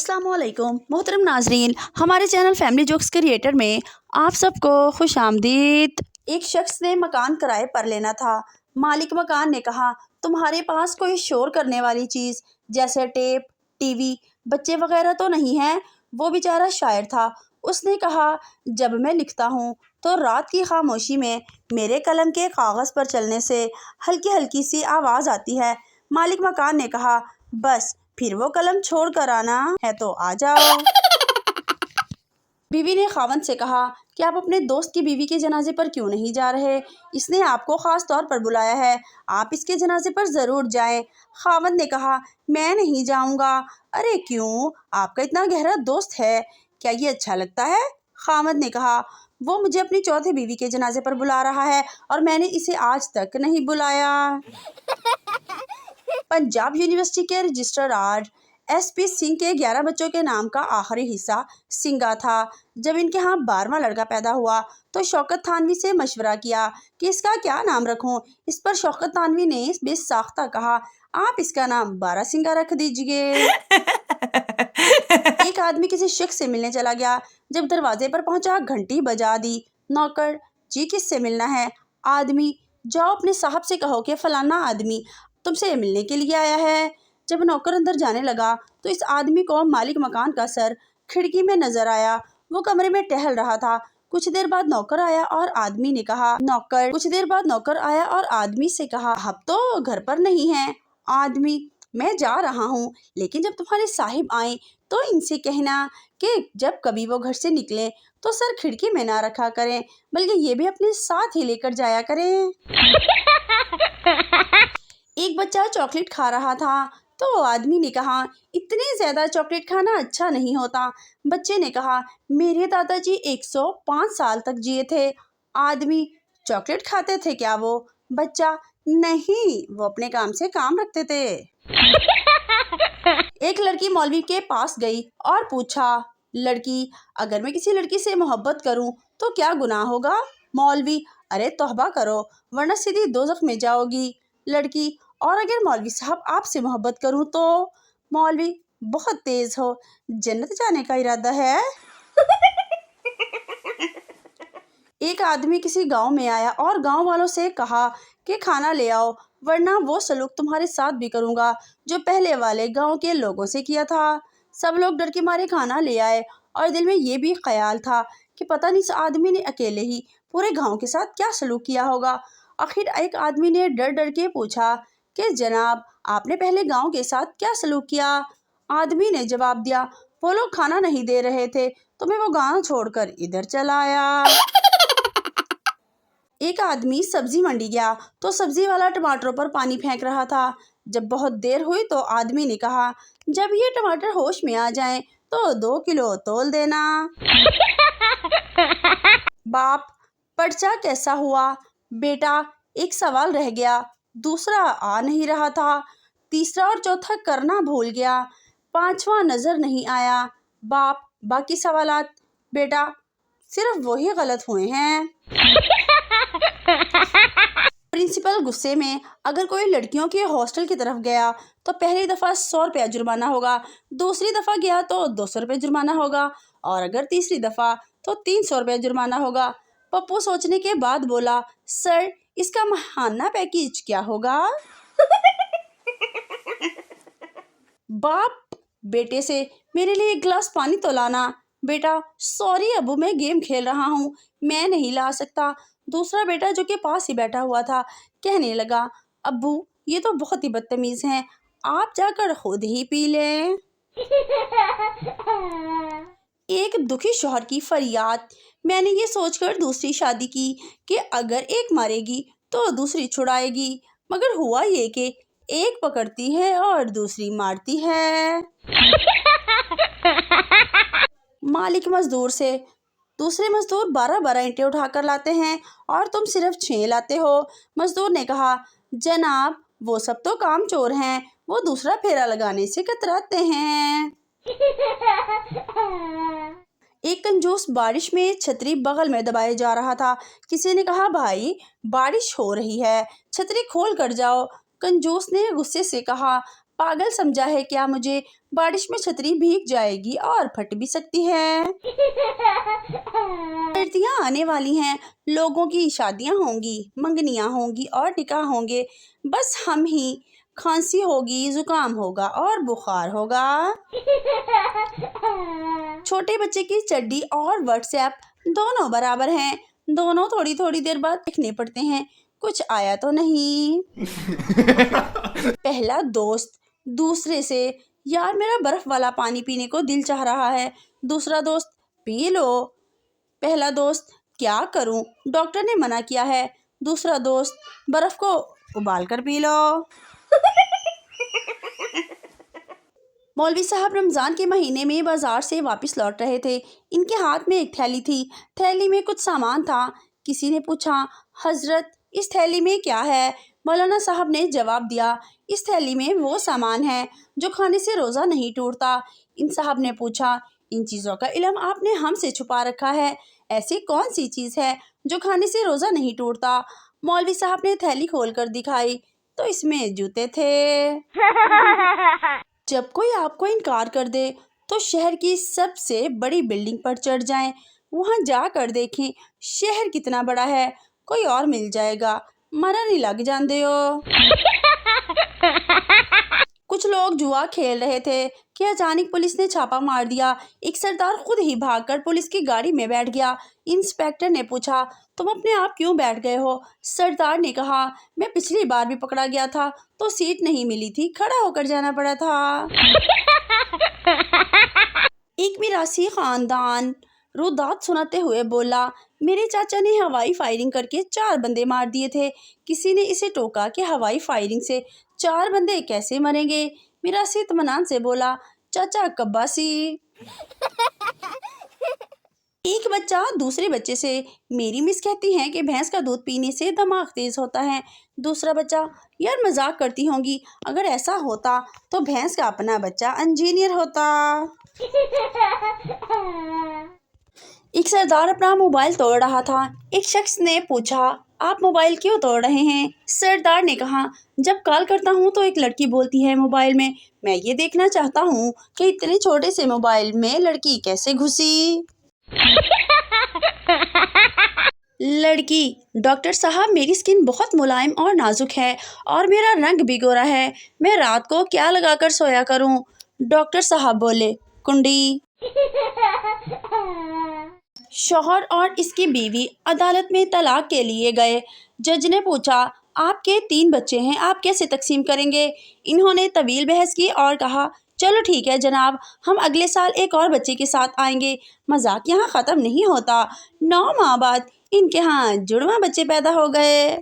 अस्सलाम वालेकुम मोहतरम नाजरीन, हमारे चैनल फैमिली जोक्स क्रिएटर में आप सबको खुश आमदीद। एक शख्स ने मकान किराए पर लेना था। मालिक मकान ने कहा, तुम्हारे पास कोई शोर करने वाली चीज़ जैसे टेप, टीवी, बच्चे वगैरह तो नहीं है? वो बेचारा शायर था। उसने कहा, जब मैं लिखता हूँ तो रात की खामोशी में मेरे कलम के कागज़ पर चलने से हल्की हल्की सी आवाज़ आती है। मालिक मकान ने कहा, बस फिर वो कलम छोड़ कर आना है तो आ जाओ। बीवी ने खावंद से कहा कि आप अपने दोस्त की बीवी के जनाजे पर क्यों नहीं जा रहे? इसने आपको ख़ास तौर पर बुलाया है, आप इसके जनाजे पर ज़रूर जाएं। खावंद ने कहा, मैं नहीं जाऊंगा। अरे क्यों? आपका इतना गहरा दोस्त है, क्या ये अच्छा लगता है? खावंद ने कहा, वो मुझे अपनी चौथी बीवी के जनाजे पर बुला रहा है और मैंने इसे आज तक नहीं बुलाया। पंजाब यूनिवर्सिटी के रजिस्ट्रार SP सिंह के 11 बच्चों के नाम का आखिरी हिस्सा सिंगा था। जब इनके यहाँ 12वां लड़का पैदा हुआ तो शौकत थानवी से मशवरा किया कि इसका क्या नाम रखूं। इस पर शौकत थानवी ने बेसाख्ता कहा, आप इसका नाम 12 सिंगा रख दीजिए। एक आदमी किसी शख्स से मिलने चला गया। जब दरवाजे पर पहुंचा घंटी बजा दी। नौकर, जी किससे मिलना है? आदमी, जाओ अपने साहब से कहो कि फलाना आदमी तुमसे मिलने के लिए आया है। जब नौकर अंदर जाने लगा तो इस आदमी को मालिक मकान का सर खिड़की में नजर आया। वो कमरे में टहल रहा था। कुछ देर बाद नौकर आया और आदमी से कहा, अब तो घर पर नहीं है। आदमी, मैं जा रहा हूँ, लेकिन जब तुम्हारे साहिब आए तो इनसे कहना कि जब कभी वो घर से निकलें तो सर खिड़की में ना रखा करें, बल्कि ये भी अपने साथ ही लेकर जाया करें। एक बच्चा चॉकलेट खा रहा था तो आदमी ने कहा, इतनी ज़्यादा चॉकलेट खाना अच्छा नहीं होता। बच्चे ने कहा, मेरे दादाजी 105 साल तक जिए थे। आदमी, चॉकलेट खाते थे क्या वो? बच्चा, नहीं, वो अपने काम से काम रखते थे। एक लड़की मौलवी के पास गई और पूछा, लड़की, अगर मैं किसी लड़की से मोहब्बत करूं तो क्या गुनाह होगा? मौलवी, अरे तौबा करो वरना सीधी दोज़ख में जाओगी। लड़की, और अगर मौलवी साहब आपसे मोहब्बत करूं तो? मौलवी, बहुत तेज हो, जन्नत जाने का इरादा है? एक आदमी किसी गांव में आया और गांव वालों से कहा कि खाना ले आओ, वरना वो सलूक तुम्हारे साथ भी करूंगा जो पहले वाले गांव के लोगों से किया था। सब लोग डर के मारे खाना ले आए और दिल में ये भी ख्याल था कि पता नहीं इस आदमी ने अकेले ही पूरे गांव के साथ क्या सलूक किया होगा। आखिर एक आदमी ने डर डर के पूछा कि जनाब, आपने पहले गांव के साथ क्या सलूक किया? आदमी ने जवाब दिया, वो लोग खाना नहीं दे रहे थे तो मैं वो गांव छोड़कर इधर चला आया। एक आदमी सब्जी मंडी गया तो सब्जी वाला टमाटरों पर पानी फेंक रहा था। जब बहुत देर हुई तो आदमी ने कहा, जब ये टमाटर होश में आ जाएं तो 2 किलो तोल देना। बाप, पर्चा कैसा हुआ? बेटा, एक सवाल रह गया, दूसरा आ नहीं रहा था, तीसरा और चौथा करना भूल गया, पांचवा नजर नहीं आया। बाप, बाकी सवालात? बेटा, सिर्फ वही गलत हुए हैं। प्रिंसिपल गुस्से में, अगर कोई लड़कियों के हॉस्टल की तरफ गया तो पहली दफ़ा 100 रुपया जुर्माना होगा, दूसरी दफ़ा गया तो 200 रुपये जुर्माना होगा और अगर तीसरी दफ़ा तो 300 रुपये जुर्माना होगा। पप्पू सोचने के बाद बोला, सर, इसका माहाना पैकेज क्या होगा? बाप बेटे से, मेरे लिए 1 गिलास पानी तो लाना। बेटा, सॉरी अबू, मैं गेम खेल रहा हूँ, मैं नहीं ला सकता। दूसरा बेटा जो कि पास ही बैठा हुआ था कहने लगा, अब्बू, ये तो बहुत ही बदतमीज़ हैं, आप जाकर खुद ही पी लें। एक दुखी शौहर की फरियाद, मैंने ये सोचकर दूसरी शादी की कि अगर एक मारेगी तो दूसरी छुड़ाएगी, मगर हुआ ये कि एक पकड़ती है और दूसरी मारती है। मालिक मजदूर से, दूसरे मजदूर 12-12 ईंटें उठाकर लाते हैं और तुम सिर्फ 6 लाते हो। मजदूर ने कहा, जनाब, वो सब तो काम चोर हैं, वो दूसरा फेरा लगाने से कतराते हैं। एक कंजूस बारिश में छतरी बगल में दबाए जा रहा था। किसी ने कहा, भाई, बारिश हो रही है, छतरी खोल कर जाओ। कंजूस ने गुस्से से कहा, पागल समझा है क्या मुझे? बारिश में छतरी भीग जाएगी और फट भी सकती है। सर्दियाँ आने वाली हैं, लोगों की शादियाँ होंगी, मंगनियाँ होंगी और निकाह होंगे, बस हम ही। खांसी होगी, जुकाम होगा और बुखार होगा। छोटे बच्चे की चड्डी और व्हाट्सएप दोनों बराबर हैं, दोनों थोड़ी थोड़ी देर बाद दिखने पड़ते हैं, कुछ आया तो नहीं। पहला दोस्त दूसरे से, यार मेरा बर्फ वाला पानी पीने को दिल चाह रहा है। दूसरा दोस्त, पी लो। पहला दोस्त, क्या करूं, डॉक्टर ने मना किया है। दूसरा दोस्त, बर्फ को उबाल कर पी लो। मौलवी साहब रमज़ान के महीने में बाजार से वापस लौट रहे थे। इनके हाथ में एक थैली थी, थैली में कुछ सामान था। किसी ने पूछा, हजरत इस थैली में क्या है? मौलाना साहब ने जवाब दिया, इस थैली में वो सामान है जो खाने से रोज़ा नहीं टूटता। इन साहब ने पूछा, इन चीज़ों का इल्म आपने हमसे छुपा रखा है, ऐसी कौन सी चीज़ है जो खाने से रोज़ा नहीं टूटता? मौलवी साहब ने थैली खोल कर दिखाई तो इसमें जूते थे। जब कोई आपको इनकार कर दे तो शहर की सबसे बड़ी बिल्डिंग पर चढ़ जाएं, वहां जाकर देखें शहर कितना बड़ा है, कोई और मिल जाएगा, मरा नहीं लग जाते हो। कुछ लोग जुआ खेल रहे थे कि अचानक पुलिस ने छापा मार दिया। एक सरदार खुद ही भागकर पुलिस की गाड़ी में बैठ गया। इंस्पेक्टर ने पूछा, तुम अपने आप क्यों बैठ गए हो? सरदार ने कहा, मैं पिछली बार भी पकड़ा गया था तो सीट नहीं मिली थी, खड़ा होकर जाना पड़ा था। एक मिरासी खानदान रुदात सुनाते हुए बोला, मेरे चाचा ने हवाई फायरिंग करके 4 बंदे मार दिए थे। किसी ने इसे टोका कि हवाई फायरिंग से 4 बंदे कैसे मरेंगे? मिरासी इत्मीनान से बोला, चाचा कब्बासी। एक बच्चा दूसरे बच्चे से, मेरी मिस कहती हैं कि भैंस का दूध पीने से दिमाग तेज होता है। दूसरा बच्चा, यार मजाक करती होंगी, अगर ऐसा होता तो भैंस का अपना बच्चा इंजीनियर होता। एक सरदार अपना मोबाइल तोड़ रहा था। एक शख्स ने पूछा, आप मोबाइल क्यों तोड़ रहे हैं? सरदार ने कहा, जब कॉल करता हूँ तो एक लड़की बोलती है मोबाइल में, मैं ये देखना चाहता हूँ कि इतने छोटे से मोबाइल में लड़की कैसे घुसी। लड़की, डॉक्टर साहब मेरी स्किन बहुत मुलायम और नाजुक है और मेरा रंग भी गोरा है, मैं रात को क्या लगाकर सोया करूं? डॉक्टर साहब बोले, कुंडी। शौहर और इसकी बीवी अदालत में तलाक के लिए गए। जज ने पूछा, आपके 3 बच्चे हैं, आप कैसे तकसीम करेंगे? इन्होंने तवील बहस की और कहा, चलो ठीक है जनाब, हम अगले साल एक और बच्चे के साथ आएंगे। मजाक यहाँ ख़त्म नहीं होता। 9 माह बाद इनके यहाँ जुड़वा बच्चे पैदा हो गए।